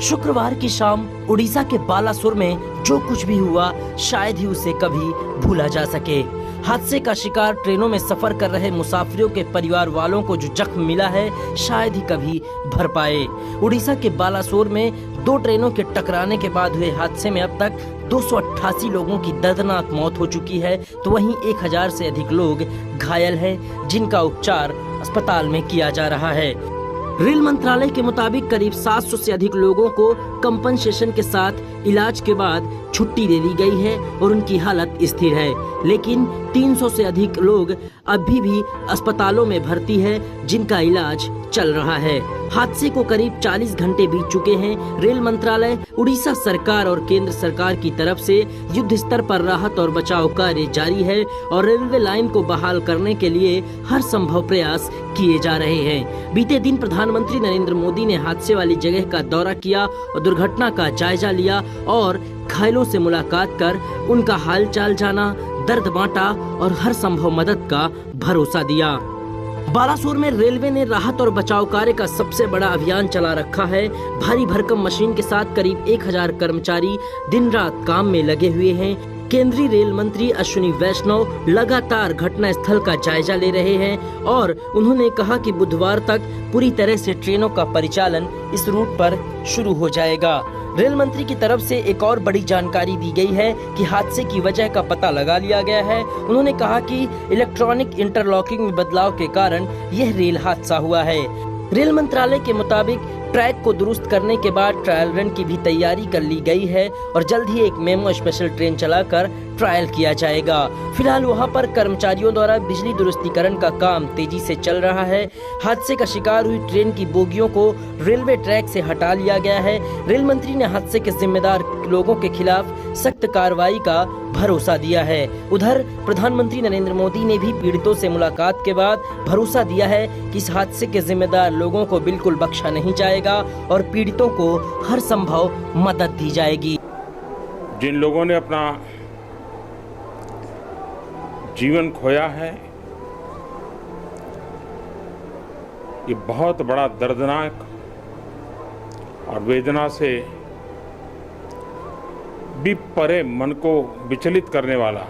शुक्रवार की शाम उड़ीसा के बालासुर में जो कुछ भी हुआ शायद ही उसे कभी भूला जा सके। हादसे का शिकार ट्रेनों में सफर कर रहे मुसाफिरों के परिवार वालों को जो जख्म मिला है शायद ही कभी भर पाए। उड़ीसा के बालासुर में दो ट्रेनों के टकराने के बाद हुए हादसे में अब तक 288 लोगों की दर्दनाक मौत हो चुकी है, तो वहीं 1000 से अधिक लोग घायल हैं, जिनका उपचार अस्पताल में किया जा रहा है। रेल मंत्रालय के मुताबिक करीब 700 से अधिक लोगों को कंपनसेशन के साथ इलाज के बाद छुट्टी दे दी गई है और उनकी हालत स्थिर है, लेकिन 300 से अधिक लोग अभी भी अस्पतालों में भर्ती है, जिनका इलाज चल रहा है। हादसे को करीब 40 घंटे बीत चुके हैं। रेल मंत्रालय, उड़ीसा सरकार और केंद्र सरकार की तरफ से युद्ध स्तर पर राहत और बचाव कार्य जारी है और रेलवे लाइन को बहाल करने के लिए हर संभव प्रयास किए जा रहे हैं। बीते दिन प्रधानमंत्री नरेंद्र मोदी ने हादसे वाली जगह का दौरा किया और दुर्घटना का जायजा लिया और घायलों से मुलाकात कर उनका हालचाल जाना, दर्द बांटा और हर संभव मदद का भरोसा दिया। बालासुर में रेलवे ने राहत और बचाव कार्य का सबसे बड़ा अभियान चला रखा है। भारी भरकम मशीन के साथ करीब 1000 कर्मचारी दिन रात काम में लगे हुए हैं। केंद्रीय रेल मंत्री अश्विनी वैष्णव लगातार घटना स्थल का जायजा ले रहे हैं और उन्होंने कहा कि बुधवार तक पूरी तरह से ट्रेनों का परिचालन इस रूट पर शुरू हो जाएगा। रेल मंत्री की तरफ से एक और बड़ी जानकारी दी गई है कि हादसे की वजह का पता लगा लिया गया है। उन्होंने कहा कि इलेक्ट्रॉनिक इंटरलॉकिंग में बदलाव के कारण यह रेल हादसा हुआ है। रेल मंत्रालय के मुताबिक ट्रैक को दुरुस्त करने के बाद ट्रायल रन की भी तैयारी कर ली गई है और जल्द ही एक मेमो स्पेशल ट्रेन चलाकर ट्रायल किया जाएगा। फिलहाल वहां पर कर्मचारियों द्वारा बिजली दुरुस्तीकरण का काम तेजी से चल रहा है। हादसे का शिकार हुई ट्रेन की बोगियों को रेलवे ट्रैक से हटा लिया गया है। रेल मंत्री ने हादसे के जिम्मेदार लोगों के खिलाफ सख्त कार्रवाई का भरोसा दिया है। उधर प्रधानमंत्री नरेंद्र मोदी ने भी पीड़ितों से मुलाकात के बाद भरोसा दिया है कि इस हादसे के जिम्मेदार लोगों को बिल्कुल बख्शा नहीं जाएगा और पीड़ितों को हर संभव मदद दी जाएगी। जिन लोगों ने अपना जीवन खोया है, ये बहुत बड़ा दर्दनाक और वेदना से भी परे मन को विचलित करने वाला,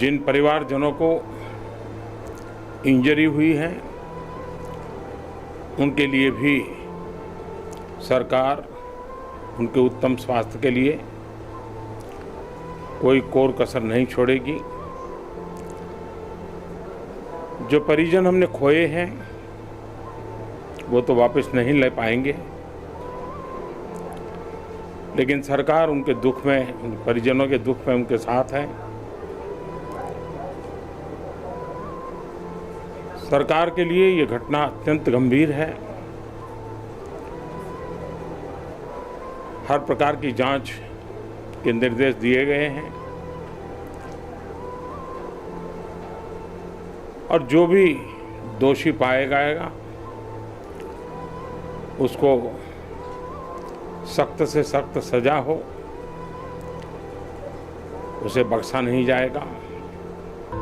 जिन परिवारजनों को इंजरी हुई है उनके लिए भी सरकार उनके उत्तम स्वास्थ्य के लिए कोई कोर कसर नहीं छोड़ेगी। जो परिजन हमने खोए हैं वो तो वापस नहीं ले पाएंगे, लेकिन सरकार उनके दुख में, उन परिजनों के दुख में उनके साथ है। सरकार के लिए ये घटना अत्यंत गंभीर है। हर प्रकार की जांच के निर्देश दिए गए हैं और जो भी दोषी पाया जाएगा उसको सख्त से सख्त सजा हो, उसे बख्शा नहीं जाएगा।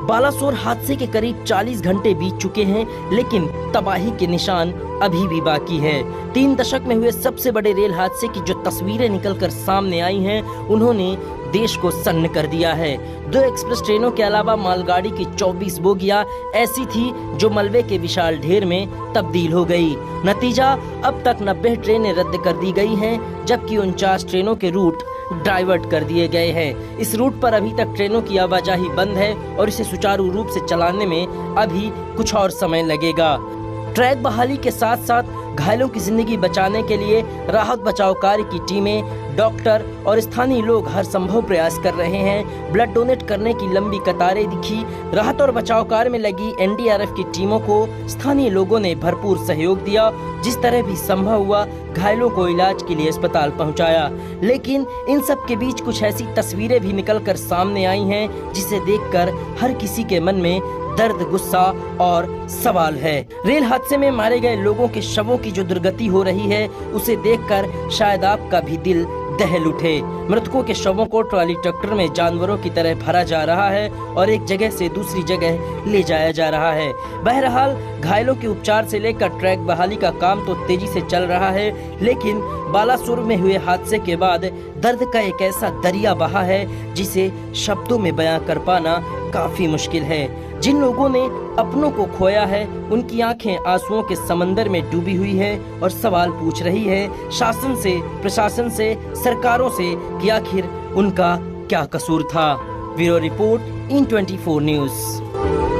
बालासुर हादसे के करीब 40 घंटे बीत चुके हैं, लेकिन तबाही के निशान अभी भी बाकी है। 3 दशक में हुए सबसे बड़े रेल हादसे की जो तस्वीरें निकलकर सामने आई हैं, उन्होंने देश को सन्न कर दिया है। 2 एक्सप्रेस ट्रेनों के अलावा मालगाड़ी की 24 बोगियां ऐसी थी जो मलबे के विशाल ढेर में तब्दील हो गई। नतीजा, अब तक 90 ट्रेनें रद्द कर दी गई हैं, जबकि 49 ट्रेनों के रूट डाइवर्ट कर दिए गए हैं। इस रूट पर अभी तक ट्रेनों की आवाजाही बंद है और इसे सुचारू रूप से चलाने में अभी कुछ और समय लगेगा। ट्रैक बहाली के साथ साथ घायलों की जिंदगी बचाने के लिए राहत बचाव कार्य की टीमें, डॉक्टर और स्थानीय लोग हर संभव प्रयास कर रहे हैं। ब्लड डोनेट करने की लंबी कतारें दिखी। राहत और बचाव कार्य में लगी एनडीआरएफ की टीमों को स्थानीय लोगों ने भरपूर सहयोग दिया। जिस तरह भी संभव हुआ घायलों को इलाज के लिए अस्पताल पहुंचाया। लेकिन इन सब के बीच कुछ ऐसी तस्वीरें भी निकलकर सामने आई हैं जिसे देखकर हर किसी के मन में दर्द, गुस्सा और सवाल है। रेल हादसे में मारे गए लोगों के शवों की जो दुर्गति हो रही है, उसे देखकर शायद आपका भी दिल दहल उठे। मृतकों के शवों को ट्रॉली ट्रैक्टर में जानवरों की तरह भरा जा रहा है और एक जगह से दूसरी जगह ले जाया जा रहा है। बहरहाल घायलों के उपचार से लेकर ट्रैक बहाली का काम तो तेजी से चल रहा है, लेकिन बालासुर में हुए हादसे के बाद दर्द का एक ऐसा दरिया बहा है जिसे शब्दों में बयां कर पाना काफी मुश्किल है। जिन लोगों ने अपनों को खोया है उनकी आंखें आंसुओं के समंदर में डूबी हुई है और सवाल पूछ रही है शासन से, प्रशासन से, सरकारों से कि आखिर उनका क्या कसूर था। Bureau report IN24 news.